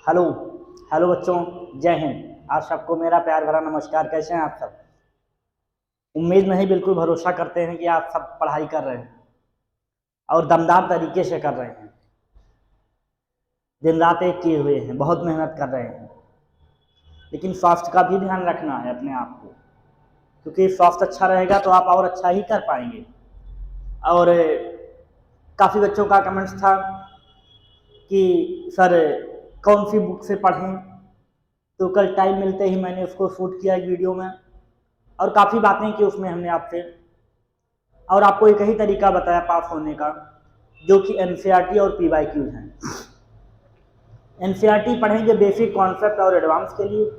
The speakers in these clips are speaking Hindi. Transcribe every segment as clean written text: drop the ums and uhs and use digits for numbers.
हेलो हेलो बच्चों, जय हिंद। आप सबको मेरा प्यार भरा नमस्कार। कैसे हैं आप सब? उम्मीद नहीं, बिल्कुल भरोसा करते हैं कि आप सब पढ़ाई कर रहे हैं और दमदार तरीके से कर रहे हैं। दिन रात एक किए हुए हैं, बहुत मेहनत कर रहे हैं। लेकिन स्वास्थ्य का भी ध्यान रखना है अपने आप को, क्योंकि स्वास्थ्य अच्छा रहेगा तो आप और अच्छा ही कर पाएंगे। और काफ़ी बच्चों का कमेंट्स था कि सर कौन सी बुक से पढ़ें, तो कल टाइम मिलते ही मैंने उसको शूट किया एक वीडियो में और काफ़ी बातें की उसमें हमने आपसे, और आपको एक ही तरीका बताया पास होने का, जो कि एनसीईआरटी और पीवाईक्यूज हैं। एनसीईआरटी पढ़ेंगे बेसिक कॉन्सेप्ट और एडवांस के लिए,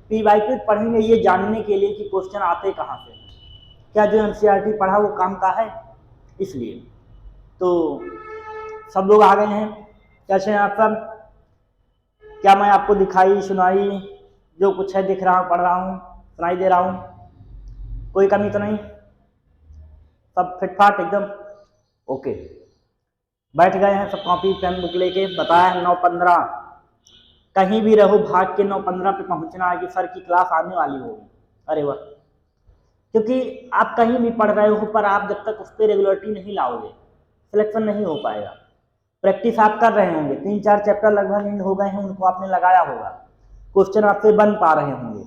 पीवाईक्यूज पढ़ेंगे ये जानने के लिए कि क्वेश्चन आते कहाँ से, क्या जो एनसीईआरटी पढ़ा वो काम का है। इसलिए तो सब लोग आ गए हैं। कैसे हैं आप सब? क्या मैं आपको दिखाई सुनाई जो कुछ है दिख रहा हूँ, पढ़ रहा हूँ, सुनाई दे रहा हूँ? कोई कमी तो नहीं? सब फिटफाट एकदम ओके? बैठ गए हैं सब कॉपी पेन बुक लेके? बताया है 9:15, कहीं भी रहो भाग के 9:15 पे पहुंचना है कि सर की क्लास आने वाली होगी। अरे वाह! क्योंकि आप कहीं भी पढ़ रहे हो पर आप जब तक उस पर रेगुलरिटी नहीं लाओगे, सिलेक्शन नहीं हो पाएगा। प्रैक्टिस आप कर रहे होंगे, 3-4 चैप्टर लगभग एंड हो गए हैं, उनको आपने लगाया होगा, क्वेश्चन आपसे बन पा रहे होंगे।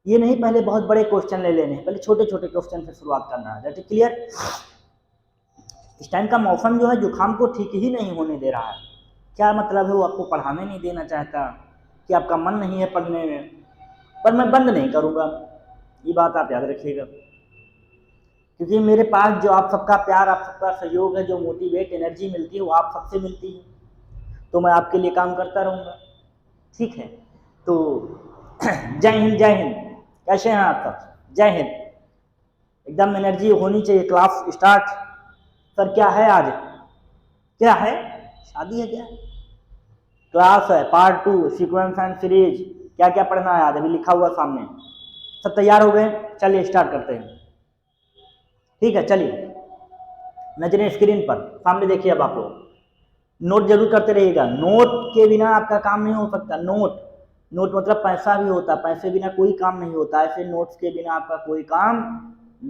ये नहीं पहले बहुत बड़े क्वेश्चन ले लेने, पहले छोटे छोटे क्वेश्चन से शुरुआत करना है। That is clear? इस टाइम का मौसम जो है जुकाम को ठीक ही नहीं होने दे रहा है। क्या मतलब है? वो आपको पढ़ाने नहीं देना चाहता कि आपका मन नहीं है पढ़ने में। पर मैं बंद नहीं करूँगा, ये बात आप याद रखिएगा, क्योंकि मेरे पास जो आप सबका प्यार, आप सबका सहयोग है, जो मोटिवेट एनर्जी मिलती है वो आप सबसे मिलती है, तो मैं आपके लिए काम करता रहूँगा। ठीक है, तो जय हिंद जय हिंद। कैसे हैं आप सब? जय हिंद। एकदम एनर्जी होनी चाहिए। Class start. सर क्या है आज? क्या है? शादी है क्या? क्लास है पार्ट 2 सीक्वेंस एंड सीरीज। क्या क्या पढ़ना है आज? अभी लिखा हुआ सामने। सब तैयार हो गए? चलिए स्टार्ट करते हैं। ठीक है, चलिए नजरें स्क्रीन पर सामने देखिए। अब आप लोग नोट जरूर करते रहिएगा। नोट के बिना आपका काम नहीं हो सकता। नोट नोट मतलब पैसा भी होता, पैसे बिना कोई काम नहीं होता। ऐसे नोट्स के बिना आपका कोई काम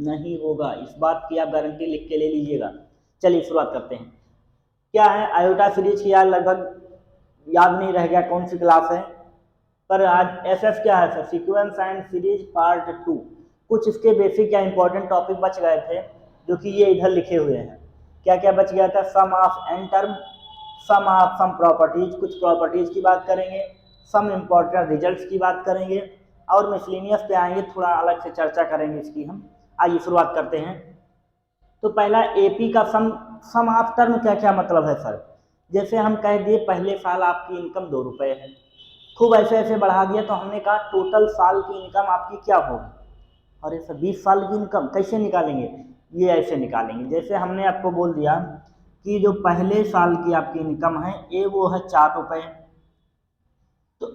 नहीं होगा, इस बात की आप गारंटी लिख के ले लीजिएगा। चलिए शुरुआत करते हैं। क्या है आयोटा सीरीज की? यार लगभग याद नहीं रह गया कौन सी क्लास है, पर आज एसएफ क्या है sir? Sequence and series part 2। कुछ इसके बेसिक या इंपॉर्टेंट टॉपिक बच गए थे, जो कि ये इधर लिखे हुए हैं। क्या क्या बच गया था? Sum of n term, sum of sum properties, कुछ प्रॉपर्टीज की बात करेंगे, सम इंपॉर्टेंट रिजल्ट्स की बात करेंगे, और मिसलेनियस पे आएंगे, थोड़ा अलग से चर्चा करेंगे इसकी हम। आइए शुरुआत करते हैं। तो पहला एपी का सम ऑफ टर्म क्या क्या मतलब है सर? जैसे हम कह दिए पहले साल आपकी इनकम 2 रुपये है, खूब ऐसे ऐसे बढ़ा दिया तो हमने कहा टोटल साल की इनकम आपकी क्या होगी। अरे सर 20 साल की इनकम कैसे निकालेंगे? ये ऐसे निकालेंगे, जैसे हमने आपको बोल दिया कि जो पहले साल की आपकी इनकम है ये वो है 4 रुपये, तो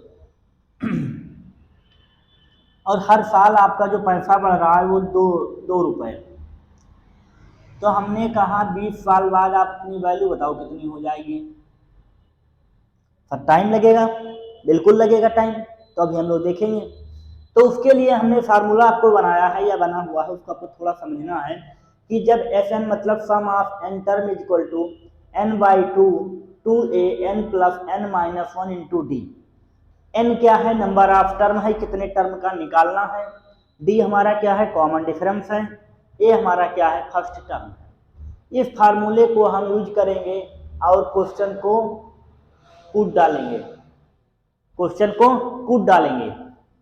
और हर साल आपका जो पैसा बढ़ रहा है वो 2 रुपये। तो हमने कहा 20 साल बाद आप अपनी वैल्यू बताओ कितनी हो जाएगी। सर टाइम लगेगा, बिल्कुल लगेगा टाइम, तो अभी हम लोग देखेंगे। तो उसके लिए हमने फार्मूला आपको बनाया है या बना हुआ है, उसको आपको थोड़ा समझना है कि जब एस एन मतलब sum of n term is equal to n by two a n plus n minus 1 into d. N क्या है? नंबर ऑफ टर्म है, कितने टर्म का निकालना है। डी हमारा क्या है? कॉमन डिफरेंस है। ए हमारा क्या है? फर्स्ट टर्म है। इस फार्मूले को हम यूज करेंगे और क्वेश्चन को कूट डालेंगे, क्वेश्चन को कूट डालेंगे,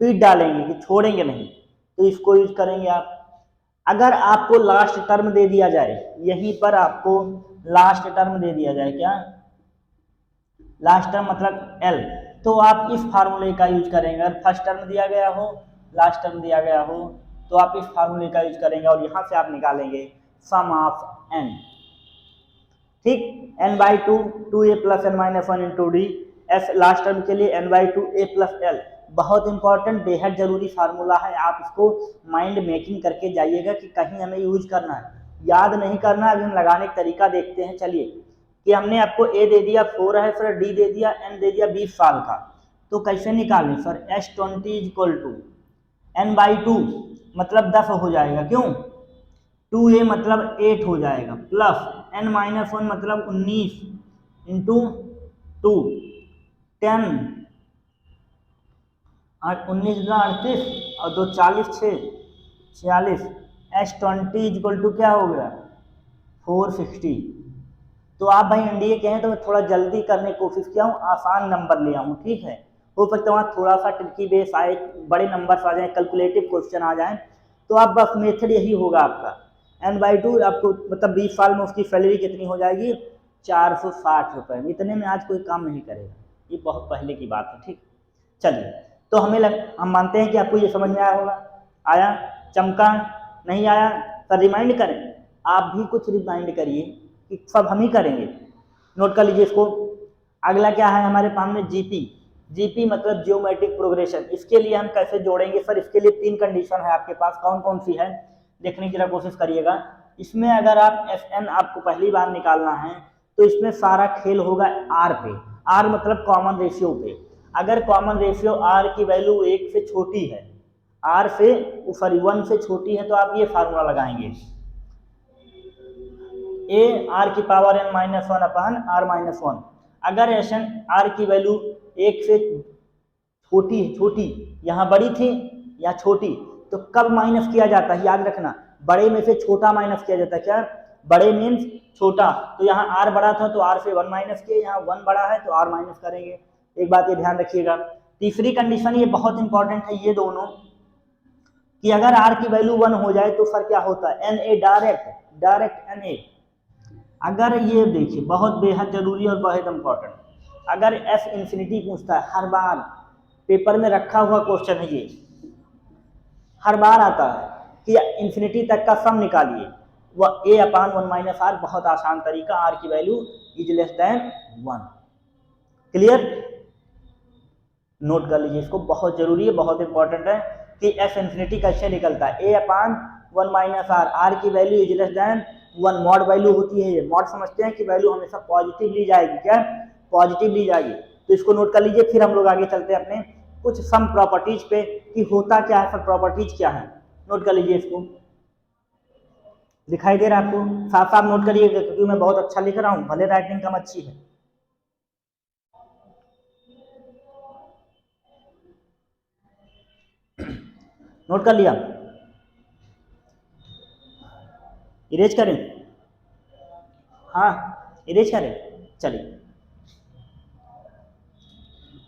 पीट डालेंगे कि छोड़ेंगे नहीं। तो इसको यूज करेंगे आप। अगर आपको लास्ट टर्म दे दिया जाए, यहीं पर आपको लास्ट टर्म दे दिया जाए, क्या लास्ट टर्म मतलब एल, तो आप इस फार्मूले का यूज करेंगे। अगर फर्स्ट टर्म दिया गया हो, लास्ट टर्म दिया गया हो, तो आप इस फार्मूले का यूज करेंगे और यहां से आप निकालेंगे सम ऑफ एन। ठीक, n by two a plus n minus 1 into d. S last term के लिए n by two a plus l. बहुत इंपॉर्टेंट, बेहद जरूरी फार्मूला है। आप इसको माइंड मेकिंग करके जाइएगा कि कहीं हमें यूज करना है, याद नहीं करना। अभी हम लगाने का तरीका देखते हैं। चलिए कि हमने आपको ए दे दिया 4 है सर, डी दे दिया, एन दे दिया 20 साल का, तो कैसे निकालें sir, S20 equal to n/2 मतलब 10 हो जाएगा, क्यों 2a मतलब 8 हो जाएगा, प्लस n-1 मतलब 19 इंटू 2 10 और 19 38 और 2 40 46 S20 इक्वल टू क्या हो गया 460। तो आप भाई एनडीए के हैं तो मैं थोड़ा जल्दी करने की कोशिश किया हूँ, आसान नंबर ले आऊँ, ठीक है। हो सकता है वहाँ थोड़ा सा ट्रिकी बेस आए, बड़े नंबर्स आ जाए, कैलकुलेटिव क्वेश्चन आ जाए, तो आप बस मेथड यही होगा आपका n/2 आपको मतलब 20 साल में उसकी सैलरी कितनी हो जाएगी 460 रुपये। इतने में आज कोई काम नहीं करेगा, ये बहुत पहले की बात है, ठीक। चलिए तो हम मानते हैं कि आपको ये समझ में आया होगा, आया, चमका, नहीं आया तो रिमाइंड करें, आप भी कुछ रिमाइंड करिए कि सब हम ही करेंगे। नोट कर लीजिए इसको। अगला क्या है हमारे पास में जीपी मतलब जियोमेट्रिक प्रोग्रेशन। इसके लिए हम कैसे जोड़ेंगे सर, इसके लिए 3 कंडीशन है आपके पास, कौन कौन सी है देखने की जरा कोशिश करिएगा। इसमें अगर आप Fn आपको पहली बार निकालना है तो इसमें सारा खेल होगा R पे, R मतलब कॉमन रेशियो पे। अगर कॉमन रेशियो R की वैल्यू 1 से छोटी है, R से सॉरी 1 से छोटी है, तो आप ये फार्मूला लगाएंगे a r की पावर n-1 अपॉन r-1। अगर एशन r की वैल्यू 1 से छोटी यहाँ बड़ी थी या छोटी, तो कब माइनस किया जाता है याद रखना, बड़े में से छोटा माइनस किया जाता है। क्या बड़े मीन्स छोटा, तो यहाँ r बड़ा था तो r से 1 माइनस किए, यहाँ 1 बड़ा है तो r माइनस करेंगे। एक बात ये ध्यान रखिएगा। तीसरी कंडीशन ये बहुत इंपॉर्टेंट है, ये दोनों, कि अगर r की वैल्यू 1 हो जाए तो सर क्या होता है na डायरेक्ट na। अगर ये देखिए बहुत बेहद जरूरी और बहुत इंपॉर्टेंट, अगर f इंफिनिटी पूछता है, हर बार पेपर में रखा हुआ क्वेश्चन है ये, हर बार आता है कि इंफिनिटी तक का सम निकालिए, वह a अपॉन 1 माइनस r, बहुत आसान तरीका, r की value is less than 1। Clear, note कर लीजिए इसको, बहुत जरूरी है, बहुत इंपॉर्टेंट है कि f इंफिनिटी कैसे निकलता है, a अपॉन 1 माइनस r की value is less than 1, mod value होती है ये, मॉड समझते हैं कि वैल्यू हमेशा पॉजिटिव ली जाएगी, क्या पॉजिटिव ली जाएगी। तो इसको नोट कर लीजिए, फिर हम लोग आगे चलते हैं अपने कुछ सम प्रॉपर्टीज पे कि होता क्या है, सब प्रॉपर्टीज क्या है। नोट कर लीजिए इसको, दिखाई दे रहा है आपको, साफ साफ नोट करिएगा क्योंकि मैं बहुत अच्छा लिख रहा हूँ, भले राइटिंग कम अच्छी है। नोट कर लिया, इरेज करें, हाँ इरेज करें, चलिए।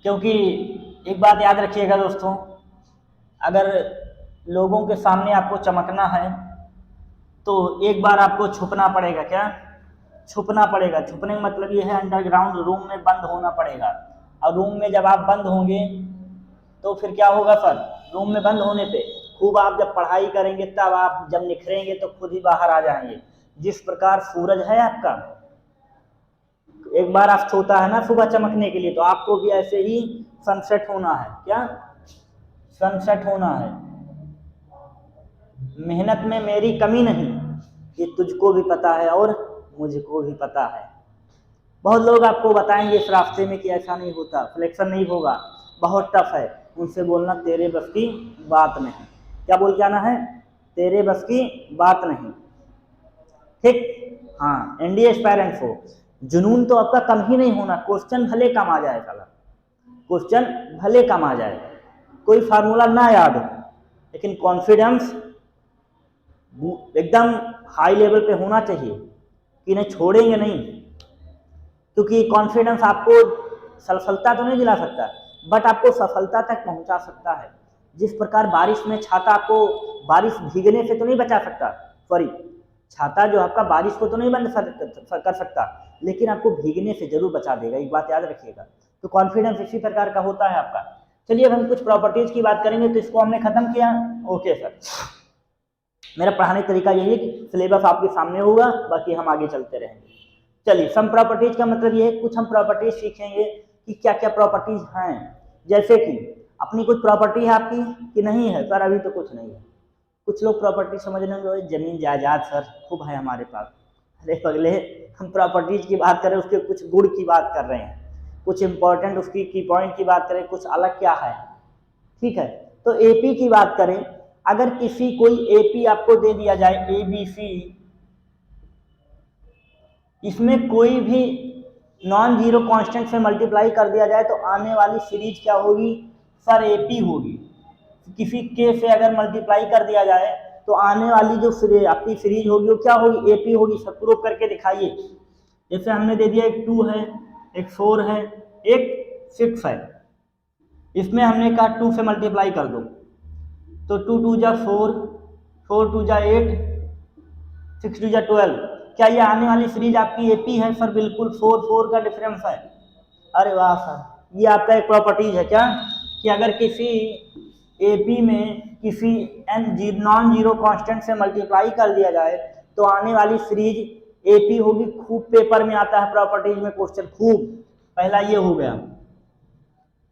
क्योंकि एक बात याद रखिएगा दोस्तों, अगर लोगों के सामने आपको चमकना है तो एक बार आपको छुपना पड़ेगा, क्या छुपना पड़ेगा। छुपने का मतलब ये है अंडरग्राउंड रूम में बंद होना पड़ेगा, और रूम में जब आप बंद होंगे तो फिर क्या होगा सर, रूम में बंद होने पे खूब आप जब पढ़ाई करेंगे तब आप जब निखरेंगे तो खुद ही बाहर आ जाएंगे। जिस प्रकार सूरज है आपका, एक बार आप सोता है ना सुबह चमकने के लिए, तो आपको भी ऐसे ही सनसेट होना है, क्या सनसेट होना है। मेहनत में मेरी कमी नहीं, ये तुझको भी पता है और मुझको भी पता है। बहुत लोग आपको बताएंगे इस रास्ते में कि ऐसा नहीं होता, सिलेक्शन नहीं होगा, बहुत टफ है, उनसे बोलना तेरे बस की बात नहीं। क्या बोल के आना है, तेरे बस की बात नहीं, ठीक। हाँ, एनडीए एस्पायरेंट्स हो, जुनून तो आपका कम ही नहीं होना, क्वेश्चन भले कम आ जाए, क्वेश्चन भले कम आ जाए, कोई फार्मूला ना याद हो, लेकिन कॉन्फिडेंस एकदम हाई लेवल पे होना चाहिए कि नहीं छोड़ेंगे नहीं। क्योंकि कॉन्फिडेंस आपको सफलता तो नहीं दिला सकता, बट आपको सफलता तक पहुंचा सकता है। जिस प्रकार बारिश में छाता आपको बारिश भीगने से तो नहीं बचा सकता, सॉरी छाता जो आपका बारिश को तो नहीं बंद कर सकता, लेकिन आपको भीगने से जरूर बचा देगा, एक बात याद रखिएगा। तो कॉन्फिडेंस इसी प्रकार का होता है आपका। चलिए अब हम कुछ प्रॉपर्टीज की बात करेंगे, तो इसको हमने खत्म किया। ओके सर, मेरा पढ़ाने का तरीका यही है कि सिलेबस आपके सामने होगा, बाकी हम आगे चलते रहेंगे। चलिए, सम प्रॉपर्टीज का मतलब ये है कुछ हम प्रॉपर्टीज सीखेंगे कि क्या क्या प्रॉपर्टीज हैं। जैसे कि अपनी कुछ प्रॉपर्टी है आपकी कि नहीं है सर, अभी तो कुछ नहीं है। कुछ लोग प्रॉपर्टी समझने में जमीन जायदाद सर खूब है हमारे पास, अरे पगले हम प्रॉपर्टीज की बात कर रहे हैं, उसके कुछ गुण की बात कर रहे हैं। कुछ इंपॉर्टेंट उसकी की पॉइंट की बात करें, कुछ अलग क्या है, ठीक है। तो एपी की बात करें, अगर किसी कोई एपी आपको दे दिया जाए ABC, इसमें कोई भी नॉन जीरो कांस्टेंट से मल्टीप्लाई कर दिया जाए तो आने वाली सीरीज क्या होगी सर, एपी होगी। किसी के से अगर मल्टीप्लाई कर दिया जाए तो आने वाली जो आपकी सीरीज होगी वो क्या होगी, एपी होगी। सब प्रूव करके दिखाइए। जैसे हमने दे दिया एक 2 है, एक 4 है, एक 6 है, इसमें हमने कहा 2 से मल्टीप्लाई कर दो, तो 2 2 जा 4, 4 2 जा 8, 6 2 जा 12। क्या ये आने वाली सीरीज आपकी एपी है सर? बिल्कुल, 4 4 का डिफरेंस है। अरे वाह सर, ये आपका एक प्रॉपर्टीज है क्या, कि अगर किसी एपी में किसी नॉन जीरो कांस्टेंट से मल्टीप्लाई कर दिया जाए तो आने वाली सीरीज एपी होगी। खूब पेपर में आता है प्रॉपर्टीज में क्वेश्चन, खूब। पहला ये हो गया।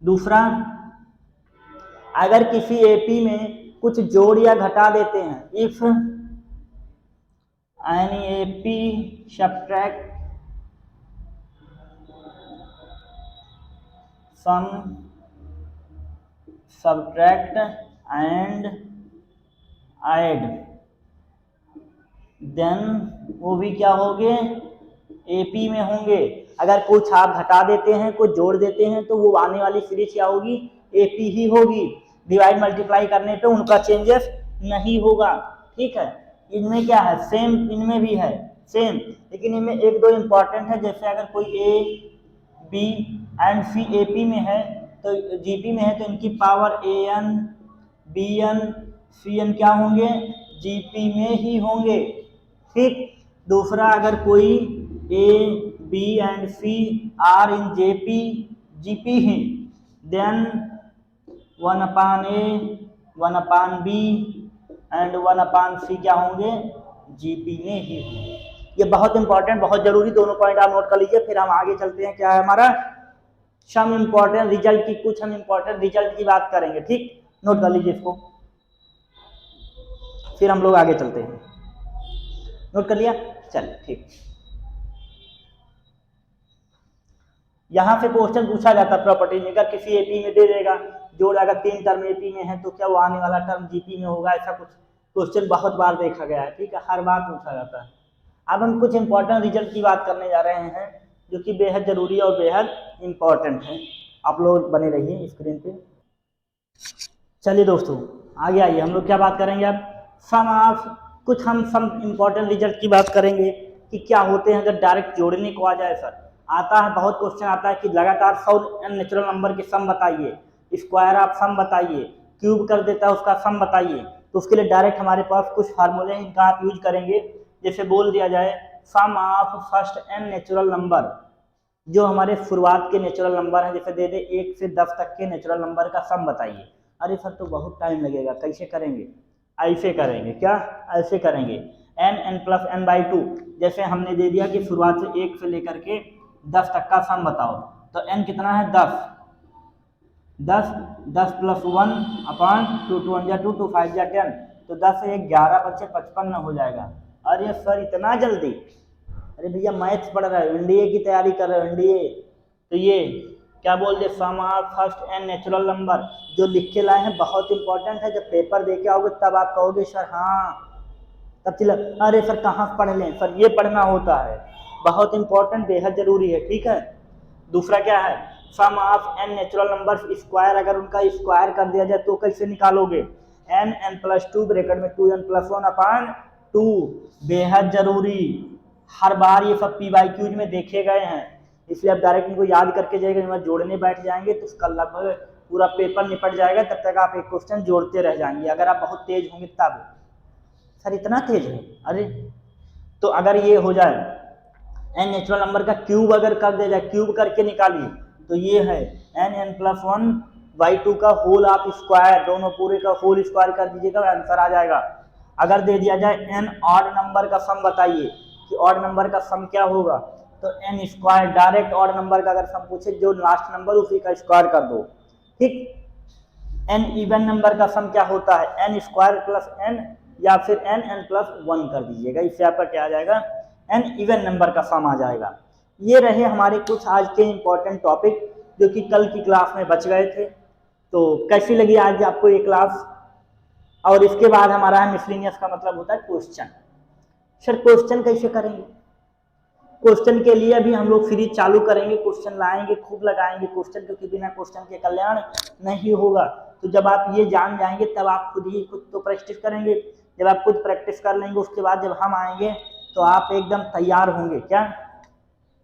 दूसरा, अगर किसी एपी में कुछ जोड़ या घटा देते हैं, if any AP subtract sum subtract and add, then वो भी क्या होंगे, एपी में होंगे। अगर कुछ आप घटा देते हैं, कुछ जोड़ देते हैं, तो वो आने वाली सीरीज क्या होगी, एपी ही होगी। डिवाइड मल्टीप्लाई करने पे उनका चेंजेस नहीं होगा, ठीक है। इनमें क्या है, सेम इनमें भी है सेम, लेकिन इनमें एक दो इंपॉर्टेंट है। जैसे अगर कोई A B and C AP में है तो जीपी में है, तो इनकी power n B n C n क्या होंगे, जीपी में ही होंगे, ठीक। दूसरा, अगर कोई A B and C are in GP GP ही, then 1/A 1/B and 1/C क्या होंगे, जीपी में ही होंगे। ये बहुत इंपॉर्टेंट, बहुत जरूरी दोनों पॉइंट आप नोट कर लीजिए। फिर हम आगे चलते हैं, क्या है हमारा सम इंपॉर्टेंट रिजल्ट की, कुछ हम इंपॉर्टेंट रिजल्ट की बात करेंगे, ठीक। नोट कर लीजिए इसको, फिर हम लोग आगे चलते हैं। नोट कर लिया, चल ठीक। यहां से क्वेश्चन पूछा जाता है प्रॉपर्टी में, अगर किसी एपी में दे देगा जोड़, अगर 3 टर्म एपी में है तो क्या वो आने वाला टर्म जीपी में होगा, ऐसा कुछ क्वेश्चन बहुत बार देखा गया है, ठीक है, हर बार पूछा जाता है। अब हम कुछ इंपॉर्टेंट रिजल्ट की बात करने जा रहे हैं जो कि बेहद जरूरी और बेहद इंपॉर्टेंट है। आप लोग बने रहिए स्क्रीन पे। चलिए दोस्तों, आगे आइए, हम लोग क्या बात करेंगे अब, कुछ हम सम इंपॉर्टेंट रिजल्ट की बात करेंगे कि क्या होते हैं अगर डायरेक्ट जोड़ने को आ जाए। सर आता है, बहुत क्वेश्चन आता है कि लगातार 100 नेचुरल नंबर के सम बताइए, स्क्वायर ऑफ सम बताइए, क्यूब कर देता है उसका सम बताइए। तो उसके लिए डायरेक्ट हमारे पास कुछ फार्मूले हैं, इनका आप यूज करेंगे। जैसे बोल दिया जाए sum of first n natural number, जो हमारे शुरुआत के नेचुरल नंबर है, जैसे दे दे 1 से 10 तक के नेचुरल नंबर का सम बताइए। अरे सर तो बहुत टाइम लगेगा, कैसे करेंगे, ऐसे करेंगे, क्या ऐसे करेंगे, n प्लस n/2। जैसे हमने दे दिया कि शुरुआत से 1 से लेकर के 10 तक का सम बताओ, तो n कितना है 10, 10 प्लस 1/2, 2 1 2, 2 5 10, तो 10 से 11 बच्चे 55 हो जाएगा। अरे सर इतना जल्दी, अरे भैया मैथ्स पढ़ रहे हो, एनडीए की तैयारी कर रहे हो, एनडीए। तो ये क्या बोल दे, sum of first n natural number, जो लिख के लाए हैं बहुत इंपॉर्टेंट है। जब पेपर दे के आओगे तब आप कहोगे सर हाँ, तब चिल्ला, अरे सर कहाँ पढ़ लें सर, ये पढ़ना होता है, बहुत इंपॉर्टेंट, बेहद जरूरी है, ठीक है। दूसरा क्या है, sum of n natural number square, अगर उनका स्क्वायर कर दिया जाए तो कैसे निकालोगे, n+2 ब्रैकेट में 2n + 1/2, बेहद जरूरी। हर बार ये सब PYQs में देखे गए हैं, इसलिए आप डायरेक्ट इनको याद करके जाएगा। जब जोड़ने बैठ जाएंगे तो उसका लगभग पूरा पेपर निपट जाएगा, तब तक आप एक क्वेश्चन जोड़ते रह जाएंगे, अगर आप बहुत तेज होंगे तब। सर इतना तेज है, अरे तो अगर ये हो जाए n नेचुरल नंबर का क्यूब अगर कर दे जाए, क्यूब करके निकालिए, तो ये है n+1/2 का होल ऑफ स्क्वायर, दोनों पूरे का होल स्क्वायर कर दीजिएगा, आंसर आ जाएगा। अगर दे दिया जाए n ऑड नंबर का सम बताइए कि ऑड नंबर का सम क्या होगा, तो n square, direct odd number का अगर सम पूछे जो लास्ट नंबर उसी का स्क्वायर कर दो, ठीक। n इवन नंबर का सम क्या होता है, n स्क्वायर प्लस n, या फिर n+1 कर दीजिएगा, इससे आपका क्या आ जाएगा, n इवन नंबर का सम आ जाएगा। ये रहे हमारे कुछ आज के इम्पोर्टेंट टॉपिक जो कि कल की क्लास में बच गए थे। तो कैसी लगी आज आपको ये क्लास? और इसके बाद हमारा है मिसलिनियस का मतलब होता है क्वेश्चन। सर क्वेश्चन कैसे करेंगे? क्वेश्चन के लिए अभी हम लोग सीरीज चालू करेंगे, क्वेश्चन लाएंगे, खूब लगाएंगे क्वेश्चन, क्योंकि बिना क्वेश्चन के कल्याण नहीं होगा। तो जब आप ये जान जाएंगे तब आप खुद तो प्रैक्टिस करेंगे। जब आप खुद प्रैक्टिस कर लेंगे उसके बाद जब हम आएंगे तो आप एकदम तैयार होंगे। क्या?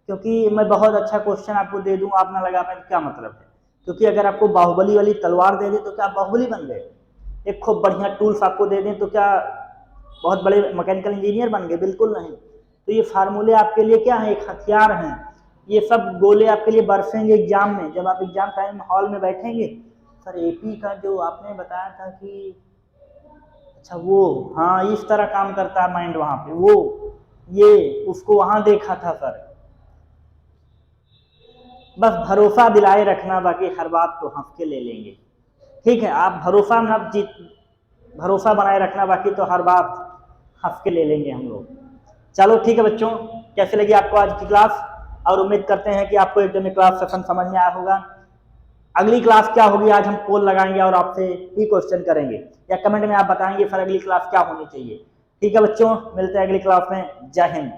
क्योंकि मैं बहुत अच्छा क्वेश्चन आपको दे दूंगा, आप ना लगा पाए तो क्या मतलब है? क्योंकि अगर आपको बाहुबली वाली तलवार दे दे तो क्या आप बाहुबली बन गए? एक खूब बढ़िया टूल्स आपको दे दें तो क्या बहुत बड़े मैकेनिकल इंजीनियर बन गए? बिल्कुल नहीं। तो ये फार्मूले आपके लिए क्या है? एक हथियार हैं। ये सब गोले आपके लिए बरसेंगे एग्जाम में, जब आप एग्जाम टाइम हॉल में बैठेंगे। सर एपी का जो आपने बताया था कि अच्छा वो, हाँ इस तरह काम करता है माइंड वहां पे, वो ये उसको वहां देखा था सर। बस भरोसा दिलाए रखना, बाकी हर बात तो हंस के ले लेंगे। ठीक है, आप भरोसा बनाए रखना, बाकी तो हर बात हंस के ले लेंगे हम लोग। चलो ठीक है बच्चों, कैसे लगी आपको आज की क्लास? और उम्मीद करते हैं कि आपको एकदम क्लास सेशन समझ में आया होगा। अगली क्लास क्या होगी, आज हम पोल लगाएंगे और आपसे ही क्वेश्चन करेंगे, या कमेंट में आप बताएंगे सर अगली क्लास क्या होनी चाहिए। ठीक है बच्चों, मिलते हैं अगली क्लास में। जय हिंद।